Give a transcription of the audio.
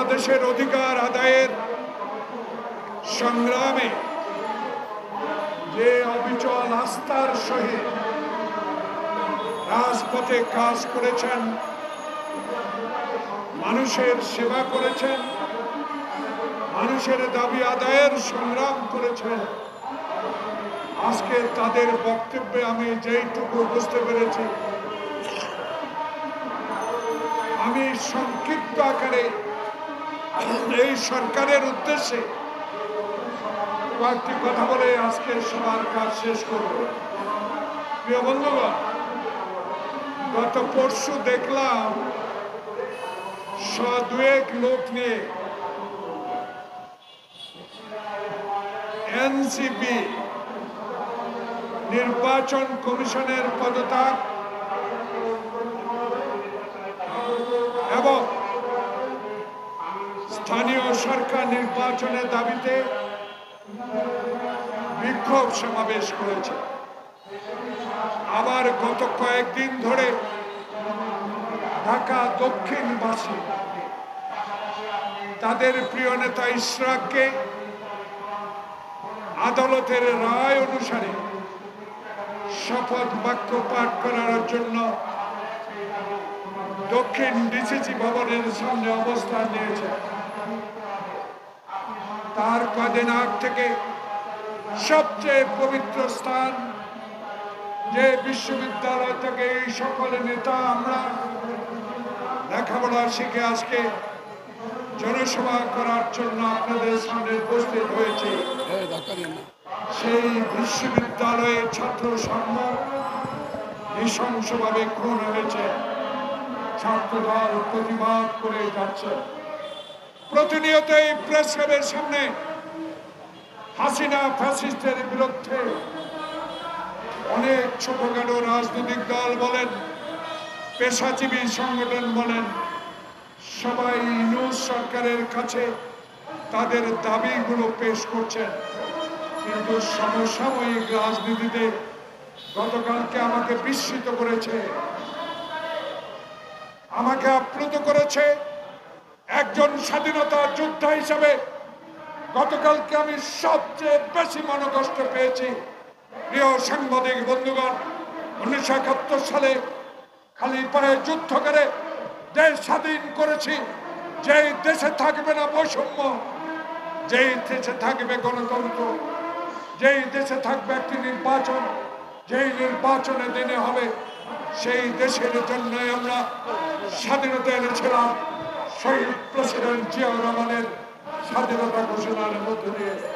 বাংলাদেশের অধিকার আদায়ের সংগ্রামে যে অবিচল আস্থার সহিত রাজপথে কাজ করেছেন, মানুষের সেবা করেছেন, মানুষের দাবি আদায়ের সংগ্রাম করেছেন, আজকে তাদের বক্তব্যে আমি যেইটুকু বুঝতে পেরেছি, আমি সংক্ষিপ্ত আকারে এই সরকারের উদ্দেশ্যে কয়েকটি কথা বলে আজকে সবার কাজ শেষ করব। প্রিয় বন্ধুগণ, গত পরশু দেখলাম দুয়েক লোক নিয়ে এনসিপি নির্বাচন কমিশনের পদত্যাগ এবং স্থানীয় সরকার নির্বাচনের দাবিতে বিক্ষোভ সমাবেশ করেছে। আবার গত কয়েকদিন ধরে ঢাকা দক্ষিণবাসী তাদের প্রিয় নেতা ইশরাককে আদালতের রায় অনুসারে শপথ বাক্য পাঠ করার জন্য দক্ষিণ ডিসিসি ভবনের সামনে অবস্থান নিয়েছে। তার কদিন আগ থেকে সবচেয়ে পবিত্র স্থান যে বিশ্ববিদ্যালয় থেকে এই সকল নেতা আমরা লেখাপড়া শিখে আজকে জনসভা করার জন্য আপনাদের সামনে উপস্থিত হয়েছে, সেই বিশ্ববিদ্যালয়ের ছাত্র সংঘ নৃশংসভাবে খুন হয়েছে। ছাত্রদল প্রতিবাদ করে যাচ্ছে। প্রতিনিয়ত এই প্রেস ক্লাবের সামনে হাসিনা ফ্যাসিস্টের বিরুদ্ধে অনেক ছোটখাটো রাজনৈতিক দল বলেন, পেশাজীবী সংগঠন বলেন, সবাই নিউজ সরকারের কাছে তাদের দাবিগুলো পেশ করছেন। কিন্তু সমসাময়িক রাজনীতিতে গতকালকে আমাকে বিস্মিত করেছে, আমাকে আপ্লুত করেছে। একজন স্বাধীনতা যোদ্ধা হিসাবে গতকালকে আমি সবচেয়ে বেশি মনোকষ্ট পেয়েছি। প্রিয় সাংবাদিক বন্ধুগণ, 1971 সালে খালি পায়ে যুদ্ধ করে দেশ স্বাধীন করেছি। যেই দেশে থাকবে না বৈষম্য, যেই দেশে থাকবে গণতন্ত্র, যেই দেশে থাকবে একটি নির্বাচন, যেই নির্বাচনে দিনে হবে, সেই দেশের জন্য আমরা স্বাধীনতা এনেছিলাম। শহীদ প্রেসিডেন্ট জিয়াউর রহমানের স্বাধীনতা ঘোষণার মধ্য দিয়ে।